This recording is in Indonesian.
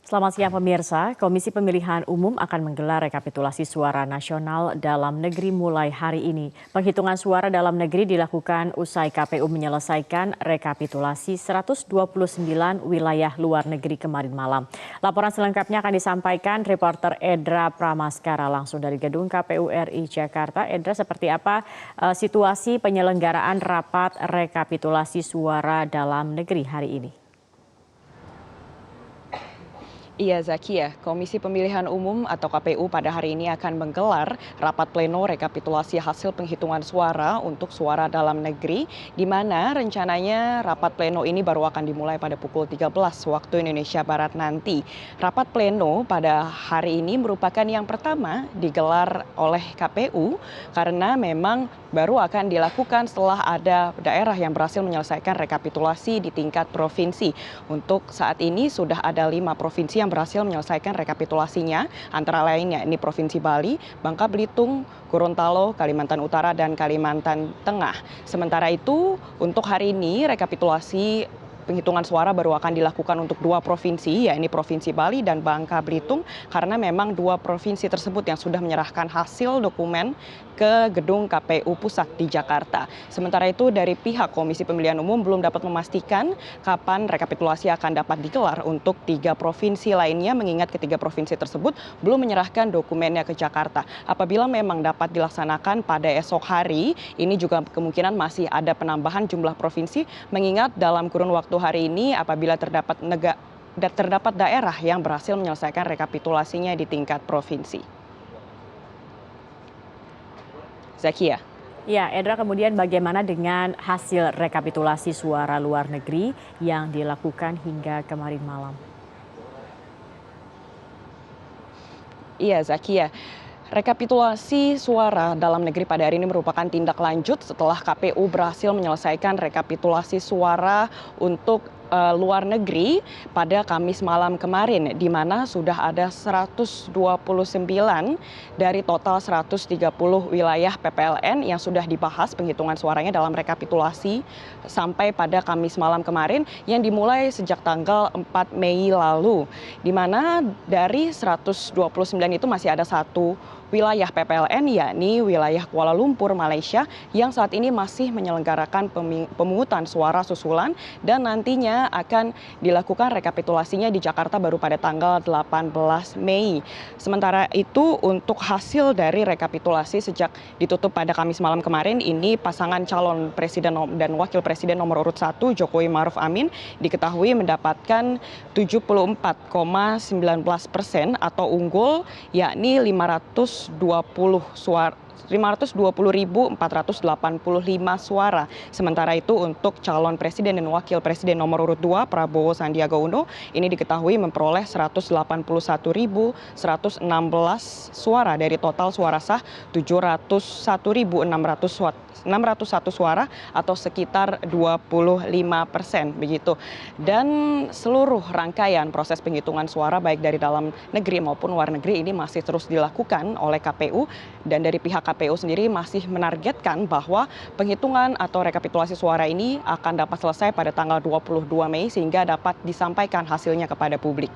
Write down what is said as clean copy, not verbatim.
Selamat siang pemirsa, Komisi Pemilihan Umum akan menggelar rekapitulasi suara nasional dalam negeri mulai hari ini. Penghitungan suara dalam negeri dilakukan usai KPU menyelesaikan rekapitulasi 129 wilayah luar negeri kemarin malam. Laporan selengkapnya akan disampaikan reporter Edra Pramaskara langsung dari Gedung KPU RI Jakarta. Edra, seperti apa situasi penyelenggaraan rapat rekapitulasi suara dalam negeri hari ini? Iya Zakia, Komisi Pemilihan Umum atau KPU pada hari ini akan menggelar rapat pleno rekapitulasi hasil penghitungan suara untuk suara dalam negeri, di mana rencananya rapat pleno ini baru akan dimulai pada pukul 13 waktu Indonesia Barat nanti. Rapat pleno pada hari ini merupakan yang pertama digelar oleh KPU karena memang baru akan dilakukan setelah ada daerah yang berhasil menyelesaikan rekapitulasi di tingkat provinsi. Untuk saat ini sudah ada 5 provinsi yang berhasil menyelesaikan rekapitulasinya, antara lainnya ini Provinsi Bali, Bangka Belitung, Gorontalo, Kalimantan Utara, dan Kalimantan Tengah. Sementara itu, untuk hari ini rekapitulasi penghitungan suara baru akan dilakukan untuk 2 provinsi, yaitu Provinsi Bali dan Bangka Belitung, karena memang 2 provinsi tersebut yang sudah menyerahkan hasil dokumen ke gedung KPU Pusat di Jakarta. Sementara itu dari pihak Komisi Pemilihan Umum belum dapat memastikan kapan rekapitulasi akan dapat digelar untuk 3 provinsi lainnya, mengingat ketiga provinsi tersebut belum menyerahkan dokumennya ke Jakarta. Apabila memang dapat dilaksanakan pada esok hari, ini juga kemungkinan masih ada penambahan jumlah provinsi, mengingat dalam kurun waktu hari ini apabila terdapat daerah yang berhasil menyelesaikan rekapitulasinya di tingkat provinsi. Zakia. Ya, Edra, kemudian bagaimana dengan hasil rekapitulasi suara luar negeri yang dilakukan hingga kemarin malam? Iya, Zakia. Rekapitulasi suara dalam negeri pada hari ini merupakan tindak lanjut setelah KPU berhasil menyelesaikan rekapitulasi suara untuk luar negeri pada Kamis malam kemarin, di mana sudah ada 129 dari total 130 wilayah PPLN yang sudah dibahas penghitungan suaranya dalam rekapitulasi sampai pada Kamis malam kemarin yang dimulai sejak tanggal 4 Mei lalu, di mana dari 129 itu masih ada satu wilayah PPLN, yakni wilayah Kuala Lumpur, Malaysia, yang saat ini masih menyelenggarakan pemungutan suara susulan dan nantinya akan dilakukan rekapitulasinya di Jakarta baru pada tanggal 18 Mei. Sementara itu untuk hasil dari rekapitulasi sejak ditutup pada Kamis malam kemarin, ini pasangan calon presiden dan wakil presiden nomor urut 1 Jokowi Maruf Amin diketahui mendapatkan 74,19% atau unggul, yakni 520.485 suara. Sementara itu untuk calon presiden dan wakil presiden nomor urut 2 Prabowo Sandiaga Uno ini diketahui memperoleh 181.116 suara dari total suara sah 701.601 suara atau sekitar 25% begitu. Dan seluruh rangkaian proses penghitungan suara baik dari dalam negeri maupun luar negeri ini masih terus dilakukan oleh KPU, dan dari pihak KPU sendiri masih menargetkan bahwa penghitungan atau rekapitulasi suara ini akan dapat selesai pada tanggal 22 Mei sehingga dapat disampaikan hasilnya kepada publik.